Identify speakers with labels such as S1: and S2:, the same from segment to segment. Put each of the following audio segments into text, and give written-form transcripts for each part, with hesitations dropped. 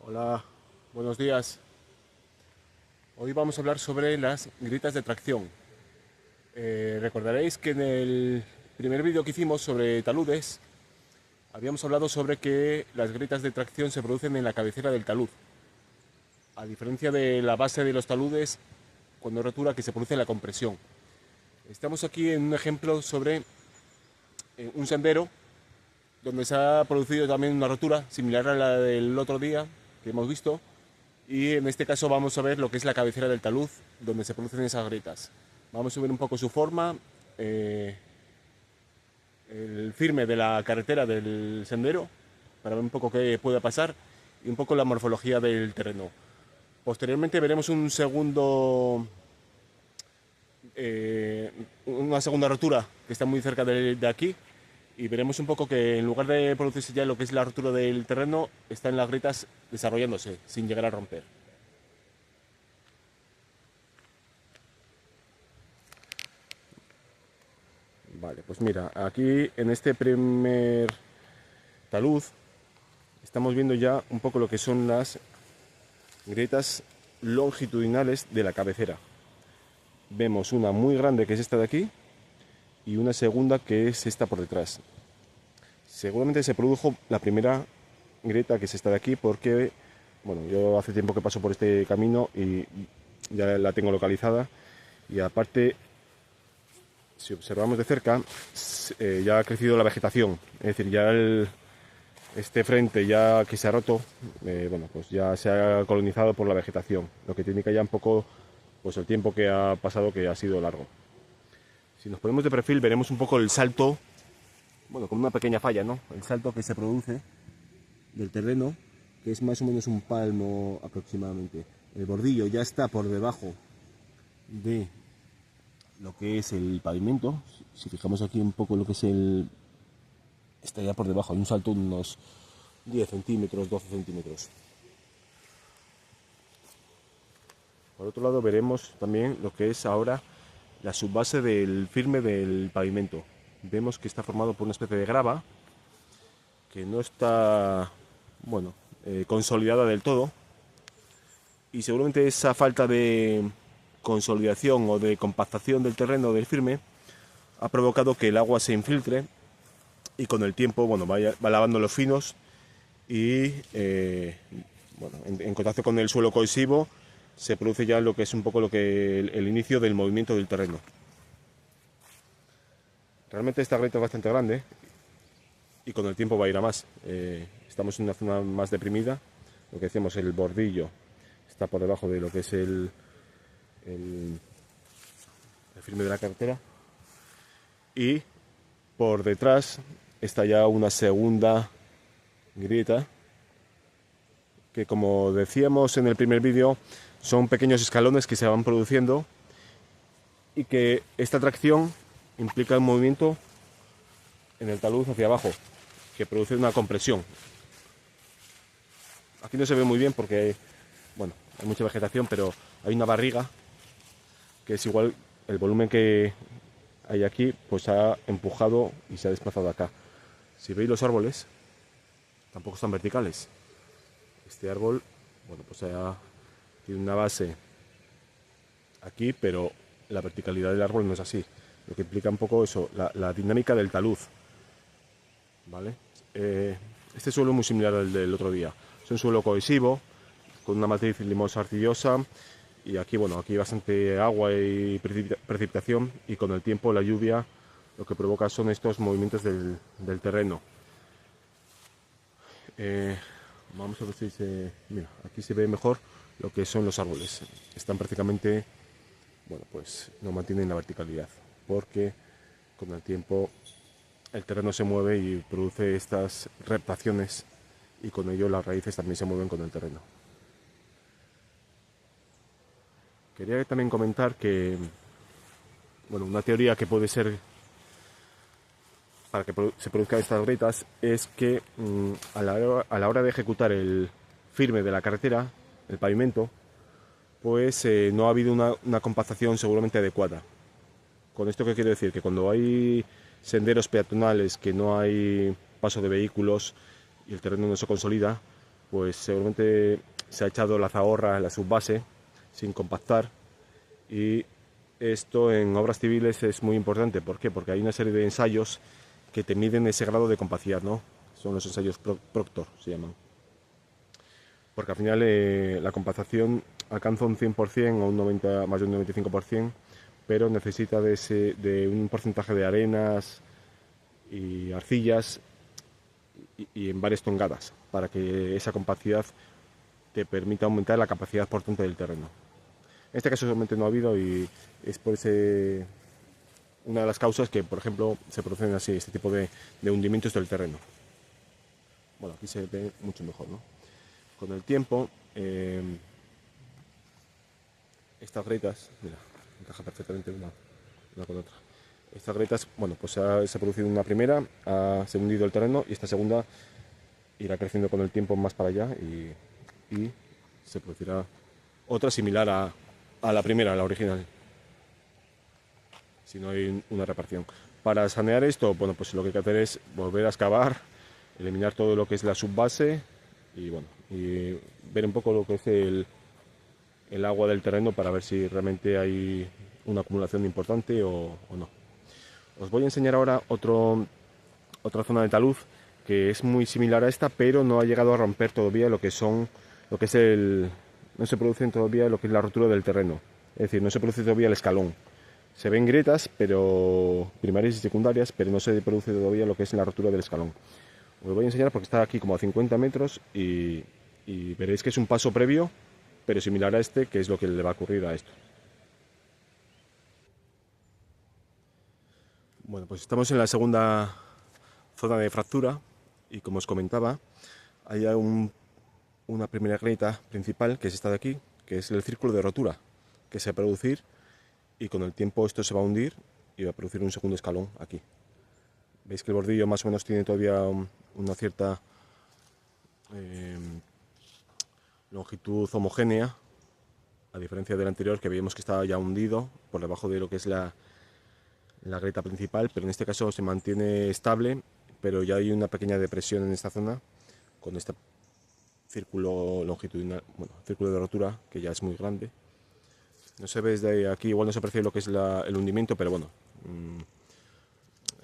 S1: Hola, buenos días. Hoy vamos a hablar sobre las grietas de tracción. Recordaréis que en el primer vídeo que hicimos sobre taludes habíamos hablado sobre que las grietas de tracción se producen en la cabecera del talud, a diferencia de la base de los taludes cuando hay rotura que se produce la compresión. Estamos aquí en un ejemplo sobre un sendero donde se ha producido también una rotura similar a la del otro día que hemos visto. Y en este caso vamos a ver lo que es la cabecera del talud, donde se producen esas grietas. Vamos a ver un poco su forma, el firme de la carretera del sendero, para ver un poco qué puede pasar y un poco la morfología del terreno. Posteriormente veremos una segunda rotura que está muy cerca de aquí, y veremos un poco que en lugar de producirse ya lo que es la rotura del terreno, están las grietas desarrollándose sin llegar a romper. Vale, pues mira, aquí en este primer talud estamos viendo ya un poco lo que son las grietas longitudinales de la cabecera. Vemos una muy grande que es esta de aquí y una segunda que es esta por detrás. Seguramente se produjo la primera grieta que es esta de aquí porque, bueno, yo hace tiempo que paso por este camino y ya la tengo localizada, y aparte, si observamos de cerca, ya ha crecido la vegetación, es decir, ya este frente ya que se ha roto, bueno, pues ya se ha colonizado por la vegetación, lo que indica ya un poco pues el tiempo que ha pasado, que ha sido largo. Si nos ponemos de perfil veremos un poco el salto, bueno, como una pequeña falla, ¿no? El salto que se produce del terreno, que es más o menos un palmo aproximadamente. El bordillo ya está por debajo de lo que es el pavimento. Si fijamos aquí un poco lo que es está ya por debajo, hay un salto de unos 10 centímetros, 12 centímetros. Por otro lado veremos también lo que es ahora la subbase del firme del pavimento. Vemos que está formado por una especie de grava que no está, bueno, consolidada del todo, y seguramente esa falta de consolidación o de compactación del terreno del firme ha provocado que el agua se infiltre y con el tiempo, bueno, va lavando los finos y, bueno, en contacto con el suelo cohesivo se produce ya lo que es un poco el inicio del movimiento del terreno. Realmente esta grieta es bastante grande y con el tiempo va a ir a más. Estamos en una zona más deprimida, lo que decíamos, el bordillo está por debajo de lo que es el firme de la carretera, y por detrás está ya una segunda grieta que, como decíamos en el primer vídeo, son pequeños escalones que se van produciendo y que esta tracción implica un movimiento en el talud hacia abajo que produce una compresión. Aquí no se ve muy bien porque, bueno, hay mucha vegetación, pero hay una barriga que es igual, el volumen que hay aquí pues ha empujado y se ha desplazado acá. Si veis, los árboles tampoco están verticales. Este árbol, bueno, pues tiene una base aquí, pero la verticalidad del árbol no es así, lo que implica un poco eso, la dinámica del talud, ¿vale? Este suelo es muy similar al del otro día, es un suelo cohesivo con una matriz limosa arcillosa, y aquí, bueno, aquí hay bastante agua y precipitación, y con el tiempo la lluvia lo que provoca son estos movimientos del terreno. Vamos a ver si mira, aquí se ve mejor lo que son los árboles. Están prácticamente, bueno, pues no mantienen la verticalidad, porque con el tiempo el terreno se mueve y produce estas reptaciones, y con ello las raíces también se mueven con el terreno. Quería también comentar que, bueno, una teoría que puede ser para que se produzcan estas grietas es que a la hora de ejecutar el firme de la carretera, el pavimento, pues no ha habido una compactación seguramente adecuada. ¿Con esto qué quiero decir? Que cuando hay senderos peatonales, que no hay paso de vehículos y el terreno no se consolida, pues seguramente se ha echado la zahorra en la subbase sin compactar, y esto en obras civiles es muy importante. ¿Por qué? Porque hay una serie de ensayos que te miden ese grado de compacidad, ¿no? Son los ensayos Proctor, se llaman. Porque al final la compactación alcanza un 100% o un 90, más de un 95%, pero necesita de un porcentaje de arenas y arcillas y en varias tongadas para que esa compacidad te permita aumentar la capacidad portante del terreno. En este caso solamente no ha habido, y es por una de las causas que, por ejemplo, se producen así este tipo de hundimientos del terreno. Bueno, aquí se ve mucho mejor, ¿no? Con el tiempo, estas grietas, mira, encaja perfectamente una con otra. Estas grietas, bueno, pues se ha producido una primera, se ha hundido el terreno, y esta segunda irá creciendo con el tiempo más para allá, y se producirá otra similar a la primera, a la original, si no hay una reparación. Para sanear esto, bueno, pues lo que hay que hacer es volver a excavar, eliminar todo lo que es la subbase y, bueno, y ver un poco lo que es el agua del terreno para ver si realmente hay una acumulación importante o no. Os voy a enseñar ahora otra zona de talud que es muy similar a esta, pero no ha llegado a romper todavía no se produce todavía lo que es la rotura del terreno. Es decir, no se produce todavía el escalón. Se ven grietas, pero primarias y secundarias, pero no se produce todavía lo que es la rotura del escalón. Os voy a enseñar porque está aquí como a 50 metros y veréis que es un paso previo, pero similar a este, que es lo que le va a ocurrir a esto. Bueno, pues estamos en la segunda zona de fractura y, como os comentaba, hay una primera grieta principal, que es esta de aquí, que es el círculo de rotura que se va a producir, y con el tiempo esto se va a hundir y va a producir un segundo escalón aquí. Veis que el bordillo más o menos tiene todavía una cierta longitud homogénea, a diferencia del anterior, que veíamos que estaba ya hundido por debajo de lo que es la grieta principal, pero en este caso se mantiene estable, pero ya hay una pequeña depresión en esta zona con este círculo longitudinal, bueno, círculo de rotura, que ya es muy grande. No se ve desde aquí, igual no se percibe lo que es el hundimiento, pero bueno,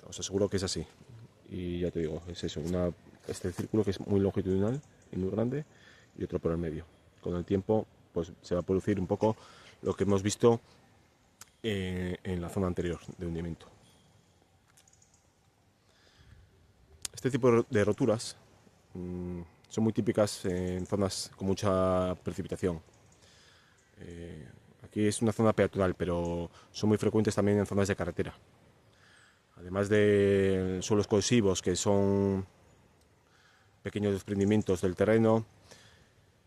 S1: os aseguro que es así. Y ya te digo, es eso, este círculo que es muy longitudinal y muy grande, y otro por el medio. Con el tiempo, pues se va a producir un poco lo que hemos visto en la zona anterior de hundimiento. Este tipo de roturas son muy típicas en zonas con mucha precipitación. Aquí es una zona peatonal, pero son muy frecuentes también en zonas de carretera. Además de suelos cohesivos, que son pequeños desprendimientos del terreno,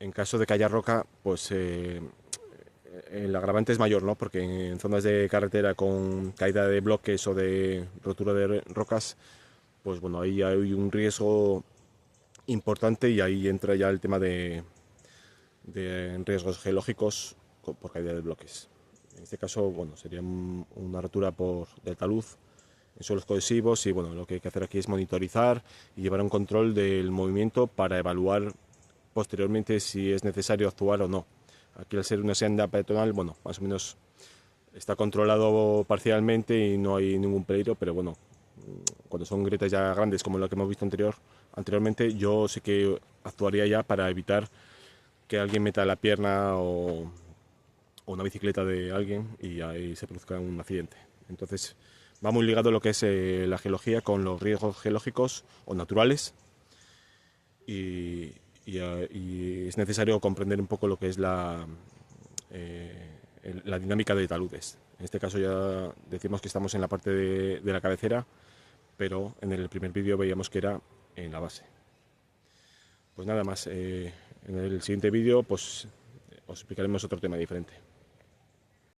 S1: en caso de que haya roca, pues el agravante es mayor, ¿no? Porque en zonas de carretera con caída de bloques o de rotura de rocas, pues bueno, ahí hay un riesgo importante, y ahí entra ya el tema de riesgos geológicos por caída de bloques. En este caso, bueno, sería una rotura del talud en suelos cohesivos, y bueno, lo que hay que hacer aquí es monitorizar y llevar un control del movimiento para evaluar posteriormente si es necesario actuar o no. Aquí, al ser una senda peatonal, bueno, más o menos está controlado parcialmente y no hay ningún peligro, pero bueno, cuando son grietas ya grandes como lo que hemos visto anteriormente, yo sí que actuaría ya para evitar que alguien meta la pierna o una bicicleta de alguien y ahí se produzca un accidente. Entonces va muy ligado lo que es la geología con los riesgos geológicos o naturales, y es necesario comprender un poco lo que es la dinámica de taludes. En este caso ya decimos que estamos en la parte de la cabecera, pero en el primer vídeo veíamos que era en la base. Pues nada más, en el siguiente vídeo pues os explicaremos otro tema diferente.